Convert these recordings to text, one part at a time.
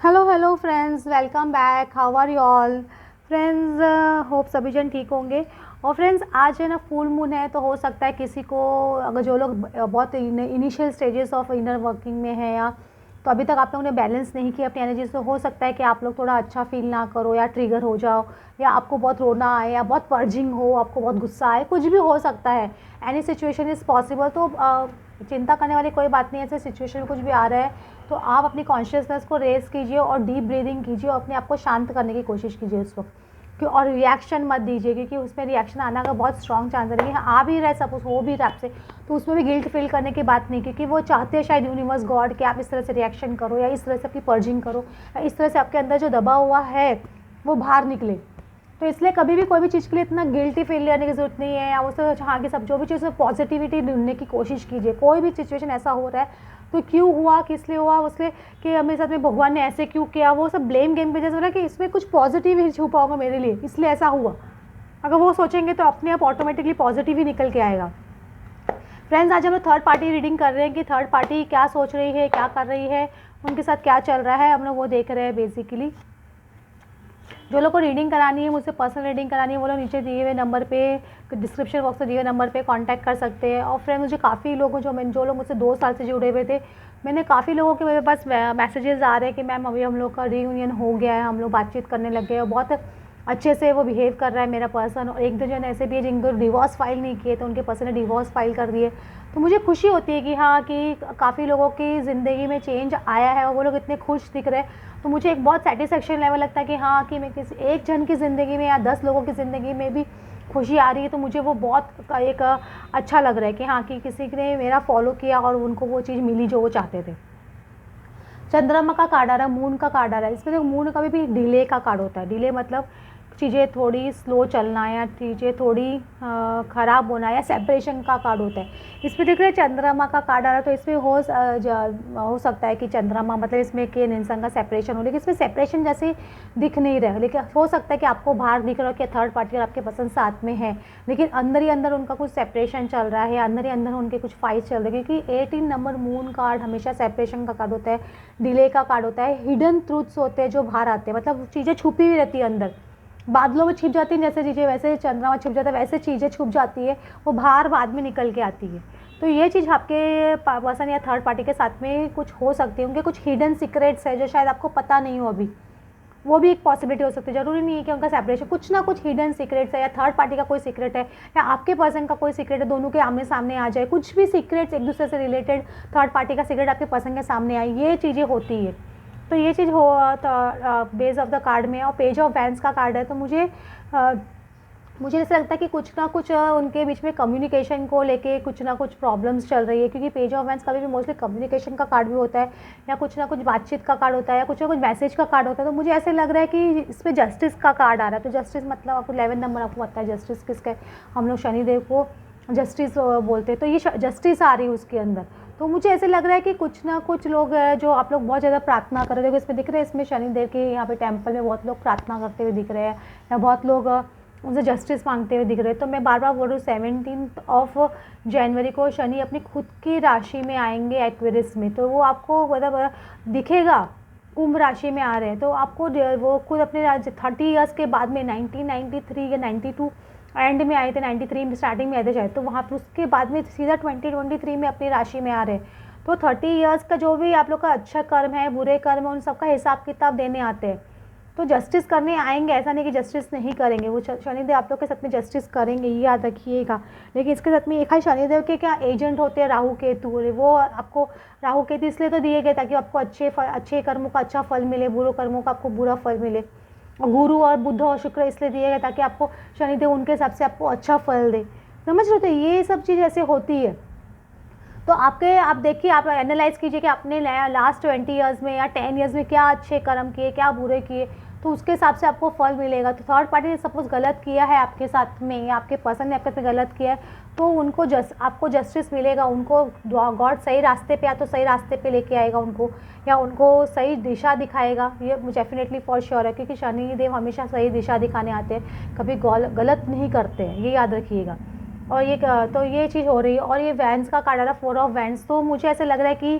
Hello friends, welcome back. How are you all friends? Hope सभी जन ठीक होंगे। और फ्रेंड्स, आज है ना फुल मून है, तो हो सकता है किसी को, अगर जो लोग बहुत initial stages of inner working में है या तो अभी तक आप लोगों ने बैलेंस नहीं किया अपनी एनर्जी, तो हो सकता है कि आप लोग थोड़ा अच्छा फील ना करो या ट्रिगर हो जाओ, या आपको बहुत रोना आए या बहुत पर्जिंग हो, आपको बहुत गुस्सा आए, कुछ भी हो सकता है। Any situation is possible. तो चिंता करने वाली कोई बात नहीं है। ऐसे सिचुएशन कुछ भी आ रहा है तो आप अपनी कॉन्शियसनेस को रेज कीजिए और डीप ब्रीदिंग कीजिए और अपने आप को शांत करने की कोशिश कीजिए उस वक्त कि, और रिएक्शन मत दीजिए, क्योंकि उसमें रिएक्शन आना का बहुत स्ट्रॉन्ग चांस है। लेकिन आ भी रहे, सपोज हो भी रहा आपसे, तो उसमें भी गिल्ट फील करने की बात नहीं, क्योंकि वो चाहते हैं शायद यूनिवर्स गॉड कि आप इस तरह से रिएक्शन करो या इस तरह से अपनी पर्जिंग करो या इस तरह से आपके अंदर जो दबा हुआ है वो बाहर निकले। तो इसलिए कभी भी कोई भी चीज़ के लिए इतना गिल्टी फील करने की ज़रूरत नहीं है, या उससे हाँ कि सब जो भी चीज़ में पॉजिटिविटी ढूंढने की कोशिश कीजिए। कोई भी सिचुएशन ऐसा हो रहा है तो क्यों हुआ, किस लिए हुआ, उसके कि मेरे साथ में भगवान ने ऐसे क्यों किया, वो सब ब्लेम गेम पे जैसे हो रहा है कि इसमें कुछ पॉजिटिव ही छुपा होगा मेरे लिए, इसलिए ऐसा हुआ। अगर वो सोचेंगे तो अपने आप ऑटोमेटिकली पॉजिटिव ही निकल के आएगा। फ्रेंड्स, आज हम लोग थर्ड पार्टी रीडिंग कर रहे हैं कि थर्ड पार्टी क्या सोच रही है, क्या कर रही है, उनके साथ क्या चल रहा है, हम लोग वो देख रहे हैं बेसिकली। जो लोग को रीडिंग करानी है, मुझसे पर्सनल रीडिंग करानी है, वो लोग नीचे दिए हुए नंबर पे, डिस्क्रिप्शन बॉक्स में दिए हुए नंबर पे कांटेक्ट कर सकते हैं। और फ्रेंड, मुझे काफ़ी लोगों जो लोग मुझसे 2 साल से जुड़े हुए थे, मैंने काफ़ी लोगों के मेरे पास मैसेजेस आ रहे हैं कि मैम अभी हम लोग का रीयूनियन हो गया है, हम लोग बातचीत करने लग गए और बहुत अच्छे से वो बिहेव कर रहा है मेरा पर्सन। और एक दो जन ऐसे भी है जिनको डिवोर्स फाइल नहीं किए, तो उनके पर्सन ने डिवोर्स फाइल कर दिए। तो मुझे खुशी होती है कि हाँ, कि काफ़ी लोगों की ज़िंदगी में चेंज आया है और वो लोग इतने खुश दिख रहे हैं। तो मुझे एक बहुत सेटिस्फेक्शन लेवल लगता है कि हाँ, कि मैं किसी एक जन की ज़िंदगी में या 10 लोगों की ज़िंदगी में भी खुशी आ रही है, तो मुझे वो बहुत एक अच्छा लग रहा है कि हाँ, कि किसी ने मेरा फॉलो किया और उनको वो चीज़ मिली जो वो चाहते थे। चंद्रमा का कार्ड आ रहा है, मून का कार्ड आ रहा है। इसमें देखो, मून कभी भी डिले का कार्ड होता है। डिले मतलब चीज़ें थोड़ी स्लो चलना या चीज़ें थोड़ी ख़राब होना या सेपरेशन का कार्ड होता है। इसमें देख रहे हैं चंद्रमा का कार्ड आ रहा है, तो इसमें हो सकता है कि चंद्रमा मतलब इसमें कि इंसान का सेपरेशन हो, लेकिन इसमें सेपरेशन जैसे दिख नहीं रहा है। लेकिन हो सकता है कि आपको बाहर दिख रहा हो कि थर्ड पार्टी और आपके पसंद साथ में है, लेकिन अंदर ही अंदर उनका कुछ सेपरेशन चल रहा है, अंदर ही अंदर उनके कुछ फाइट चल रही है। क्योंकि 18 नंबर मून कार्ड हमेशा सेपरेशन का कार्ड होता है, डिले का कार्ड होता है, हिडन ट्रूथ्स होते हैं जो बाहर आते हैं, मतलब चीज़ें छुपी हुई रहती है अंदर, बादलों में छिप जाती हैं जैसे चीज़ें, वैसे चंद्रमा छिप जाता है, वैसे चीज़ें छुप जाती है, वो बाहर बाद में निकल के आती है। तो ये चीज़ आपके पर्सन या थर्ड पार्टी के साथ में कुछ हो सकती है। उनके कुछ हिडन सीक्रेट्स है जो शायद आपको पता नहीं हो अभी, वो भी एक पॉसिबिलिटी हो सकती है। जरूरी नहीं है कि उनका सेपरेशन, कुछ ना कुछ हिडन सीक्रेट्स है, या थर्ड पार्टी का कोई सीक्रेट है या आपके पर्सन का कोई सीक्रेट है, दोनों के आमने सामने आ जाए। कुछ भी सीक्रेट्स एक दूसरे से रिलेटेड, थर्ड पार्टी का सीक्रेट आपके पर्सन के सामने आए, ये चीज़ें होती है। तो ये चीज़ हो तो बेस ऑफ द कार्ड में। और पेज ऑफ वैंस का कार्ड है, तो मुझे ऐसा लगता है कि कुछ ना कुछ उनके बीच में कम्युनिकेशन को लेके कुछ ना कुछ प्रॉब्लम्स चल रही है, क्योंकि पेज ऑफ वैंस कभी भी मोस्टली कम्युनिकेशन का कार्ड भी होता है, या कुछ ना कुछ बातचीत का कार्ड होता है, या कुछ ना कुछ मैसेज का कार्ड होता है। तो मुझे ऐसे लग रहा है कि इसमें जस्टिस का कार्ड आ रहा है। तो जस्टिस मतलब आपको 11 नंबर आपको पता है जस्टिस किसका, हम लोग शनिदेव को जस्टिस बोलते हैं, तो ये जस्टिस आ रही है उसके अंदर। तो मुझे ऐसे लग रहा है कि कुछ ना कुछ लोग जो आप लोग बहुत ज़्यादा प्रार्थना कर रहे हो, इसमें दिख रहे हैं, इसमें शनिदेव के यहाँ पे टेम्पल में बहुत लोग प्रार्थना करते हुए दिख रहे हैं, या बहुत लोग उनसे जस्टिस मांगते हुए दिख रहे हैं। तो मैं बार बार बोल रही हूँ, 17 ऑफ जनवरी को शनि अपनी खुद की राशि में आएंगे एक्वेरियस में, तो वो आपको मतलब दिखेगा, कुंभ राशि में आ रहे हैं। तो आपको वो खुद अपने 30 ईयर्स के बाद में 1993 या 92 एंड में आए थे, 93 में स्टार्टिंग में आए थे शायद, तो वहाँ पर उसके बाद में सीधा 2023 में अपनी राशि में आ रहे हैं। तो 30 ईयर्स का जो भी आप लोग का अच्छा कर्म है, बुरे कर्म है, उन सबका हिसाब किताब देने आते हैं। तो जस्टिस करने आएंगे, ऐसा नहीं कि जस्टिस नहीं करेंगे, वो शनिदेव आप लोग के साथ में जस्टिस करेंगे, ये याद रखिएगा। लेकिन इसके साथ में एक है शनिदेव के क्या एजेंट होते हैं, राहु केतु, वो आपको राहु केतु इसलिए तो दिए गए ताकि आपको अच्छे कर्मों का अच्छा फल मिले, बुरे कर्मों का आपको बुरा फल मिले। और गुरु और बुध और शुक्र इसलिए दिए गए ताकि आपको शनिदेव उनके हिसाब से आपको अच्छा फल दे। समझ रहे हो? तो ये सब चीज़ ऐसे होती है। तो आप देखिए, आप एनालाइज कीजिए कि आपने लास्ट 20 ईयर्स में या 10 ईयर्स में क्या अच्छे कर्म किए, क्या बुरे किए, तो उसके हिसाब से आपको फल मिलेगा। तो थर्ड पार्टी ने सपोज गलत किया है आपके साथ में, या आपके पर्सन ने आपके साथ गलत किया है, तो उनको आपको जस्टिस मिलेगा। उनको गॉड सही रास्ते पे, या तो सही रास्ते पे लेके आएगा उनको, या उनको सही दिशा दिखाएगा। ये डेफिनेटली फॉर श्योर है, क्योंकि शनिदेव हमेशा सही दिशा दिखाने आते हैं, कभी गलत नहीं करते हैं, ये याद रखिएगा। और ये चीज़ हो रही है। और ये वैंस का कार्ड आ रहा है, 4 ऑफ वैंस। तो मुझे ऐसे लग रहा है कि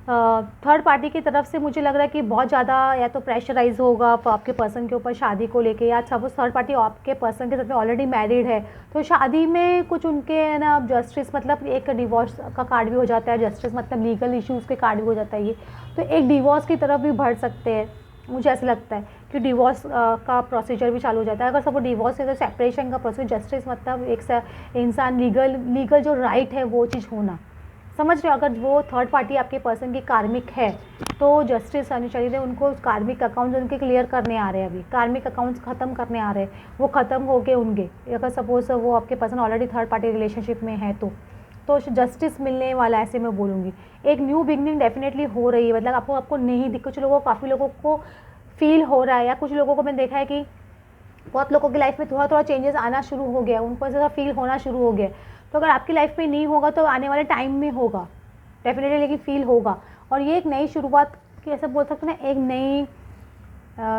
थर्ड पार्टी की तरफ से मुझे लग रहा है कि बहुत ज़्यादा या तो प्रेशराइज होगा आपके पर्सन के ऊपर शादी को लेके, या सपोज थर्ड पार्टी आपके पर्सन के साथ में ऑलरेडी मैरिड है तो शादी में कुछ उनके है ना जस्टिस, मतलब एक डिवोर्स का कार्ड भी हो जाता है, जस्टिस मतलब लीगल इश्यूज़ के कार्ड भी हो जाता है ये, तो एक डिवोर्स की तरफ भी बढ़ सकते हैं। मुझे ऐसा लगता है कि डिवोर्स का प्रोसीजर भी चालू हो जाता है। अगर सब डिवोर्स है तो सेपरेशन का प्रोसीजर, जस्टिस मतलब एक इंसान लीगल जो राइट है वो चीज़ होना, समझ रहे हो। अगर वो थर्ड पार्टी आपके पर्सन की कार्मिक है तो जस्टिस आनी चाहिए, उनको कार्मिक अकाउंट्स उनके क्लियर करने आ रहे हैं, अभी कार्मिक अकाउंट्स ख़त्म करने आ रहे हैं, वो ख़त्म हो गए होंगे। अगर सपोज वो आपके person already third party relationship में है तो जस्टिस मिलने वाला, ऐसे मैं बोलूँगी। एक न्यू बिगनिंग डेफिनेटली हो रही है, मतलब आपको नहीं दिख, कुछ लोगों, काफ़ी लोगों को फील हो रहा है, या कुछ लोगों को मैंने देखा है कि बहुत लोगों की लाइफ में थोड़ा थोड़ा चेंजेस आना शुरू हो गया, उनको ऐसा फील होना शुरू हो गया। तो अगर आपकी लाइफ में नहीं होगा तो आने वाले टाइम में होगा डेफिनेटली, लेकिन फील होगा। और ये एक नई शुरुआत की, ऐसा बोल सकते हैं ना, एक नई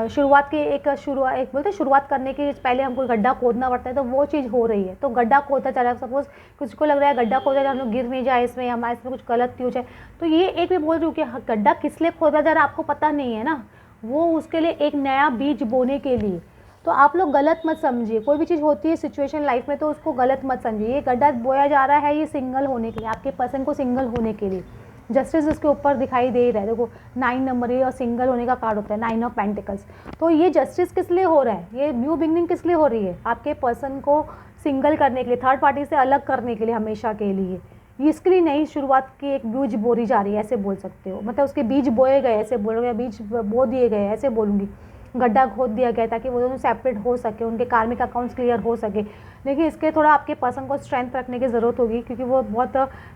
शुरुआत की, एक बोलते हैं शुरुआत करने के पहले हमको गड्ढा खोदना पड़ता है, तो वो चीज़ हो रही है। तो गड्ढा खोदता चला, सपोज कुछ को लग रहा है गड्ढा खोदा हम लोग गिर नहीं जाए इसमें, हमारे इसमें कुछ गलत हो जाए, तो ये एक भी बोल रही हूँ कि गड्ढा किस लिए खोदा जा रहा है आपको पता नहीं है ना, वो उसके लिए एक नया बीज बोने के लिए। तो आप लोग गलत मत समझिए, कोई भी चीज़ होती है सिचुएशन लाइफ में तो उसको गलत मत समझिए। ये गड्ढा बोया जा रहा है, ये सिंगल होने के लिए, आपके पर्सन को सिंगल होने के लिए। जस्टिस इसके ऊपर दिखाई दे रहा है, देखो 9 नंबर ये, और सिंगल होने का कार्ड होता है 9 ऑफ पेंटिकल्स। तो ये जस्टिस किस लिए हो रहा है, ये न्यू बिगनिंग किस लिए हो रही है, आपके पर्सन को सिंगल करने के लिए, थर्ड पार्टी से अलग करने के लिए, हमेशा के लिए। ये इसके लिए नई शुरुआत की एक बीज बोरी जा रही है, ऐसे बोल सकते हो, मतलब उसके बीज बोए गए, ऐसे बोलोगे, बीज बो दिए गए, ऐसे बोलूँगी। गड्ढा खोद दिया गया ताकि वो दोनों सेपरेट हो सके, उनके कार्मिक अकाउंट्स क्लियर हो सके। लेकिन इसके थोड़ा आपके पर्सन को स्ट्रेंथ रखने की ज़रूरत होगी, क्योंकि वो बहुत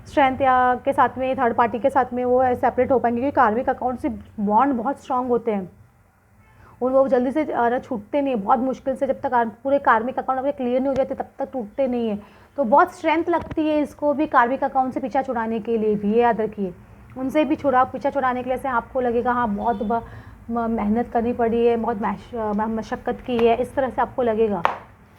स्ट्रेंथ या के साथ में, थर्ड पार्टी के साथ में वो सेपरेट हो पाएंगे, क्योंकि कार्मिक अकाउंट से बॉन्ड बहुत स्ट्रांग होते हैं और वो जल्दी से छूटते नहीं है, बहुत मुश्किल से, जब तक पूरे कार्मिक अकाउंट अपने क्लियर नहीं हो जाते तब तक टूटते नहीं है। तो बहुत स्ट्रेंथ लगती है इसको भी कार्मिक अकाउंट से पीछा छुड़ाने के लिए भी, ये याद रखिए। उनसे भी पीछा छुड़ाने के लिए से आपको लगेगा हाँ बहुत मेहनत करनी पड़ी है, बहुत मशक्क़त की है, इस तरह से आपको लगेगा।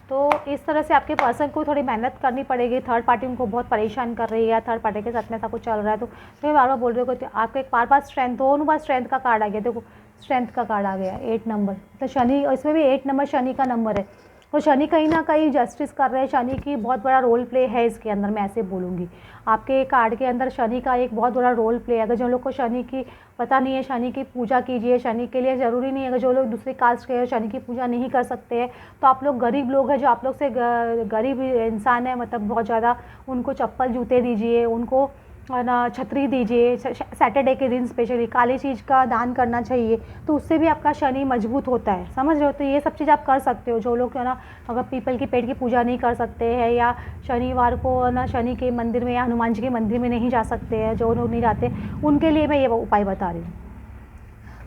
तो इस तरह से आपके पर्सन को थोड़ी मेहनत करनी पड़ेगी, थर्ड पार्टी उनको बहुत परेशान कर रही है, थर्ड पार्टी के साथ में ऐसा कुछ चल रहा है। तो मैं बार बार बोल रही हूँ कि आपको एक बार स्ट्रेंथ, दोनों बार स्ट्रेंथ का कार्ड आ गया, देखो स्ट्रेंथ का कार्ड आ गया 8 नंबर, तो शनि, इसमें भी 8 नंबर शनि का नंबर है। तो शनि कहीं ना कहीं जस्टिस कर रहे हैं, शनि की बहुत बड़ा रोल प्ले है इसके अंदर, मैं ऐसे बोलूँगी। आपके कार्ड के अंदर शनि का एक बहुत बड़ा रोल प्ले है। अगर जो लोग को शनि की पता नहीं है, शनि की पूजा कीजिए, शनि के लिए ज़रूरी नहीं है, अगर जो लोग दूसरी कास्ट के शनि की पूजा नहीं कर सकते हैं तो आप लोग गरीब लोग हैं, जो आप लोग से गरीब इंसान है, मतलब बहुत ज़्यादा, उनको चप्पल जूते दीजिए, उनको ना छतरी दीजिए, सैटरडे के दिन स्पेशली काली चीज़ का दान करना चाहिए, तो उससे भी आपका शनि मजबूत होता है, समझ रहे हो। तो ये सब चीज़ आप कर सकते हो, जो लोग है ना अगर पीपल की पेड़ की पूजा नहीं कर सकते हैं, या शनिवार को ना शनि के मंदिर में या हनुमान जी के मंदिर में नहीं जा सकते हैं, जो लोग नहीं जाते, उनके लिए मैं ये उपाय बता रही हूँ।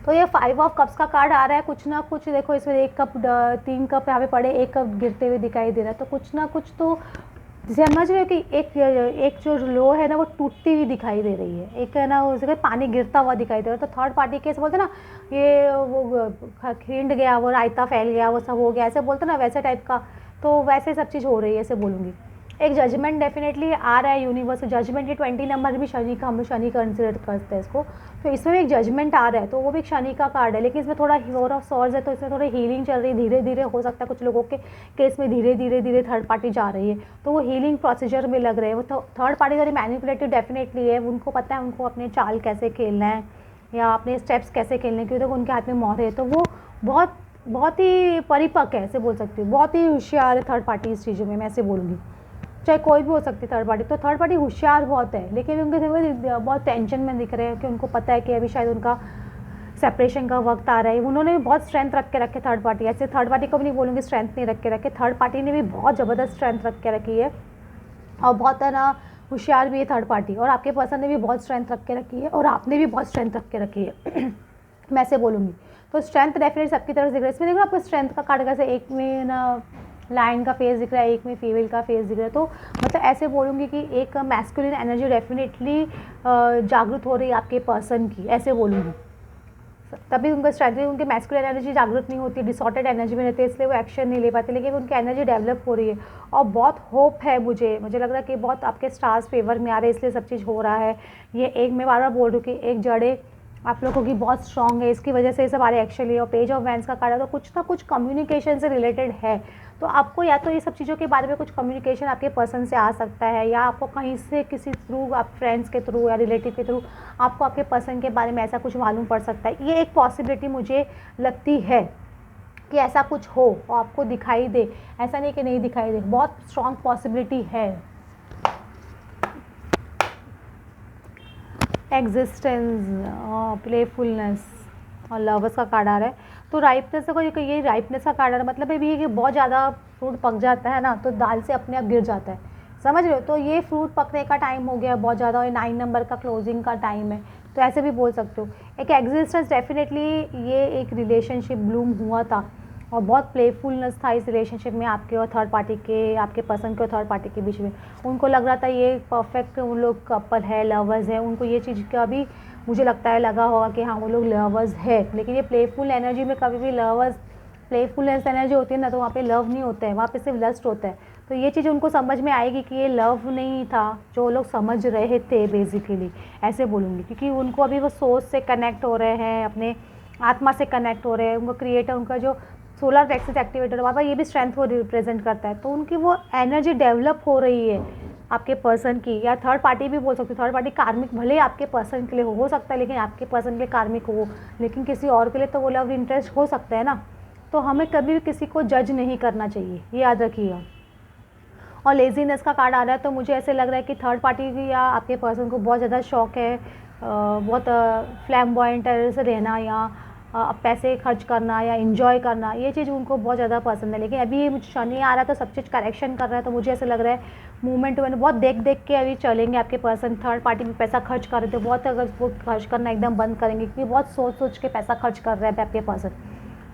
तो ये 5 ऑफ कप्स का कार्ड आ रहा है, कुछ ना कुछ देखो इसमें 1 कप 3 कप यहाँ पे पड़े, 1 कप गिरते हुए दिखाई दे रहा है, तो कुछ ना कुछ तो समझ रहे हो कि एक जो लो है ना वो टूटती हुई दिखाई दे रही है, एक है ना उसके पानी गिरता हुआ दिखाई दे रहा है। तो थर्ड पार्टी केस बोलते ना, ये वो खिंड गया, वो रायता फैल गया, वो सब हो गया, ऐसे बोलते ना, वैसे टाइप का। तो वैसे सब चीज़ हो रही है, ऐसे बोलूँगी। एक जजमेंट डेफिनेटली आ रहा है यूनिवर्स, जजमेंट ये 20 नंबर भी शनि का, हम लोग शनि कंसिडर करते हैं इसको, तो इसमें भी एक जजमेंट आ रहा है, तो वो भी एक शनि का कार्ड है, लेकिन इसमें थोड़ा फोर ऑफ सॉर्ड्स है, तो इसमें थोड़ी हीलिंग चल रही है, धीरे धीरे हो सकता है कुछ लोगों के केस में धीरे थर्ड पार्टी जा रही है, तो वो हीलिंग प्रोसीजर में लग रहे हैं। वो थर्ड पार्टी थोड़ी मैनिपुलेटिव डेफिनेटली है, उनको पता है उनको अपने चाल कैसे खेलना है या अपने स्टेप्स कैसे खेलने हैं, क्योंकि उनके हाथ में मोहर है, तो वो बहुत ही परिपक्व है, ऐसे बोल सकती हूँ, बहुत ही होशियार है थर्ड पार्टी इस चीज़ों में, मैं ऐसे बोलूँगी। चाहे कोई भी हो सकती है थर्ड पार्टी, तो थर्ड पार्टी होशियार बहुत है, लेकिन उनके बहुत टेंशन में दिख रहे हैं कि उनको पता है कि अभी शायद उनका सेपरेशन का वक्त आ रहा है। उन्होंने भी बहुत स्ट्रेंथ रख के रखे थर्ड पार्टी, ऐसे थर्ड पार्टी को भी नहीं बोलूँगी स्ट्रेंथ नहीं रख के रखे, थर्ड पार्टी ने भी बहुत ज़बरदस्त स्ट्रेंथ रख के रखी है, और बहुत है ना होशियार भी है थर्ड पार्टी, और आपके पर्सन ने भी बहुत स्ट्रेंथ रख के रखी है, और आपने भी बहुत स्ट्रेंथ रख के रखी है मैं ऐसे बोलूँगी। तो स्ट्रेंथ डेफिनेटली सबकी तरफ दिख रहा है, इसमें देखो आपको स्ट्रेंथ का कार्ड कैसे, एक में ना लाइन का फेस दिख रहा है, एक में फीमेल का फेस दिख रहा है, तो मतलब ऐसे बोलूँगी कि एक मैस्कुलिन एनर्जी डेफिनेटली जागृत हो रही है आपके पर्सन की, ऐसे बोलूँगी, तभी उनका स्ट्रेंथ, उनकी मैस्कुलिन एनर्जी जागृत नहीं होती, डिसऑर्डर्ड एनर्जी में रहते हैं, इसलिए वो एक्शन नहीं ले पाते, लेकिन उनकी एनर्जी डेवलप हो रही है और बहुत होप है। मुझे लग रहा है कि बहुत आपके स्टार्स फेवर में आ रहे हैं, इसलिए सब चीज़ हो रहा है। ये एक मैं बार बार बोल रही हूँ कि एक जड़े आप लोगों की बहुत स्ट्रांग है, इसकी वजह से ये सब आ रहे एक्चुअली। और पेज ऑफ वैंस का कार्ड है, तो कुछ ना कुछ कम्युनिकेशन से रिलेटेड है। तो आपको या तो ये सब चीज़ों के बारे में कुछ कम्युनिकेशन आपके पर्सन से आ सकता है, या आपको कहीं से किसी थ्रू, आप फ्रेंड्स के थ्रू या रिलेटिव के थ्रू आपको आपके पर्सन के बारे में ऐसा कुछ मालूम पड़ सकता है। ये एक पॉसिबिलिटी मुझे लगती है कि ऐसा कुछ हो और आपको दिखाई दे, ऐसा नहीं कि नहीं दिखाई दे, बहुत स्ट्रॉन्ग पॉसिबिलिटी है। एग्जिस्टेंस, प्लेफुलनेस और लवर्स का कार्ड आ रहा है। तो राइपनेस को, ये राइपनेस का कार्ड आ रहा है, मतलब ये कि बहुत ज़्यादा फ्रूट पक जाता है ना, तो दाल से अपने आप गिर जाता है, समझ रहे हो। तो ये फ्रूट पकने का टाइम हो गया बहुत ज़्यादा, और 9 नंबर का क्लोजिंग का टाइम है, तो ऐसे भी बोल सकते हो। एक एग्जिस्टेंस, डेफिनेटली ये एक रिलेशनशिप ब्लूम हुआ था और बहुत प्लेफुलनेस था इस रिलेशनशिप में, आपके और थर्ड पार्टी के, आपके पर्सन के और थर्ड पार्टी के बीच में। उनको लग रहा था ये परफेक्ट उन लोग कपल है, लवर्स है, उनको ये चीज़ का भी मुझे लगता है लगा होगा कि हाँ वो लोग लवर्स है। लेकिन ये प्लेफुल एनर्जी में कभी भी लवर्स, प्लेफुलनेस एनर्जी होती है ना, तो वहाँ पे लव नहीं होता है, वहाँ पे सिर्फ लस्ट होता है। तो ये चीज़ उनको समझ में आएगी कि ये लव नहीं था जो लोग समझ रहे थे बेसिकली, ऐसे बोलूँगी, क्योंकि उनको अभी वो सोच से कनेक्ट हो रहे हैं, अपने आत्मा से कनेक्ट हो रहे हैं। उनका क्रिएटर, उनका जो सोलर प्लेक्सस एक्टिवेटर बाबा, ये भी स्ट्रेंथ को रिप्रेजेंट करता है। तो उनकी वो एनर्जी डेवलप हो रही है आपके पर्सन की, या थर्ड पार्टी भी बोल सकते हो। थर्ड पार्टी कार्मिक भले आपके पर्सन के लिए हो सकता है, लेकिन आपके पर्सन के लिए कार्मिक हो, लेकिन किसी और के लिए तो वो लव इंटरेस्ट हो सकता है ना। तो हमें कभी भी किसी को जज नहीं करना चाहिए, ये याद रखिएगा। और लेजीनेस का कार्ड आ रहा है, तो मुझे ऐसे लग रहा है कि थर्ड पार्टी की या आपके पर्सन को बहुत ज़्यादा शौक है, बहुत फ्लैम्बॉयंट से रहना, या पैसे खर्च करना, या इन्जॉय करना, ये चीज़ उनको बहुत ज़्यादा पसंद है। लेकिन अभी ये मुझे शनि आ रहा है, तो सब चीज़ करेक्शन कर रहा है, तो मुझे ऐसा लग रहा है मूवमेंट में बहुत देख के अभी चलेंगे। आपके पर्सन थर्ड पार्टी में पैसा खर्च कर रहे थे बहुत, अगर वो खर्च करना एकदम बंद करेंगे, क्योंकि बहुत सोच के पैसा खर्च कर रहे हैं आपके पर्सन।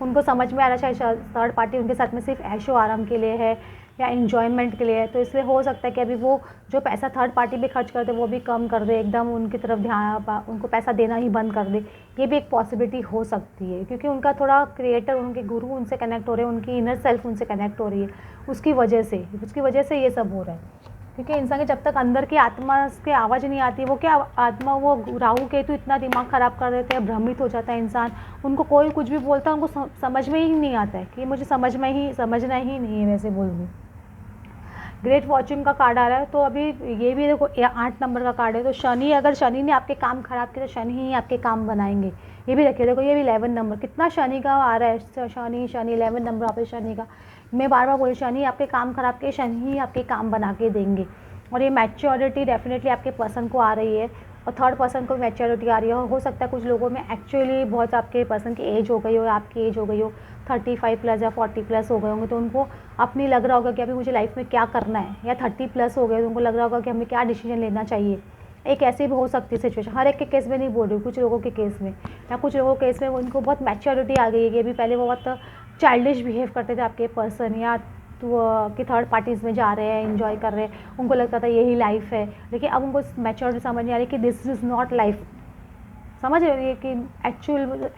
उनको समझ में आ रहा है शायद थर्ड पार्टी उनके साथ में सिर्फ ऐशो आराम के लिए है या इन्जॉयमेंट के लिए है। तो इसलिए हो सकता है कि अभी वो जो पैसा थर्ड पार्टी पे खर्च करते वो भी कम कर दे, एकदम उनकी तरफ ध्यान, उनको पैसा देना ही बंद कर दे। ये भी एक पॉसिबिलिटी हो सकती है, क्योंकि उनका थोड़ा क्रिएटर, उनके गुरु उनसे कनेक्ट हो रहे हैं, उनकी इनर सेल्फ उनसे कनेक्ट हो रही है, उसकी वजह से ये सब हो रहा है। क्योंकि इंसान के जब तक अंदर की आत्मा की आवाज़ नहीं आती, वो क्या आत्मा, वो राहु केतु इतना दिमाग ख़राब कर देते हैं, भ्रमित हो जाता है इंसान। उनको कोई कुछ भी बोलता है, उनको समझ में ही नहीं आता है कि मुझे समझना ही नहीं है, वैसे बोलूँगी। ग्रेट फॉर्च्यून का कार्ड आ रहा है, तो अभी ये भी देखो 8 नंबर का कार्ड है। तो शनि, अगर शनि ने आपके काम ख़राब किए तो शनि ही आपके काम बनाएंगे, ये भी रखिए। देखो ये भी 11 नंबर, कितना शनि का आ रहा है, शनि 11 नंबर आप शनि का। मैं बार बार बोली, शनि आपके काम खराब किए, शनि ही आपके काम बना के देंगे। और ये मैच्योरिटी डेफिनेटली आपके पर्सन को आ रही है, और थर्ड पर्सन को मैच्योरिटी आ रही है। हो सकता है कुछ लोगों में एक्चुअली बहुत आपके पर्सन की एज हो गई हो, आपकी एज हो गई हो 35+ या 40+ हो गए होंगे, तो उनको अपनी लग रहा होगा कि अभी मुझे लाइफ में क्या करना है, या 30+ हो गए तो उनको लग रहा होगा कि हमें क्या डिसीजन लेना चाहिए। एक ऐसी भी हो सकती है सिचुएशन, हर एक के केस में नहीं बोल रही हूँ, कुछ लोगों के केस में, या कुछ लोगों के केस में उनको बहुत मैच्योरिटी आ गई है कि अभी पहले वो बहुत चाइल्डिश बिहेव करते थे आपके पर्सन, या तो कि थर्ड पार्टीज़ में जा रहे हैं, एंजॉय कर रहे हैं, उनको लगता था यही लाइफ है। लेकिन अब उनको मैच्योरिटी समझ नहीं आ रही कि दिस इज़ नॉट लाइफ। समझ रहे हो कि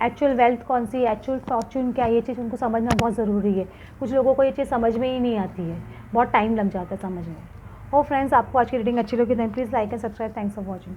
एक्चुअल वेल्थ कौन सी, एक्चुअल फॉर्चून क्या है, ये चीज़ उनको समझना बहुत ज़रूरी है। कुछ लोगों को ये चीज़ समझ में ही नहीं आती है, बहुत टाइम लग जाता है समझ में। और फ्रेंड्स, आपको आज की रीडिंग अच्छी लगी तो please like and subscribe. Thanks for watching.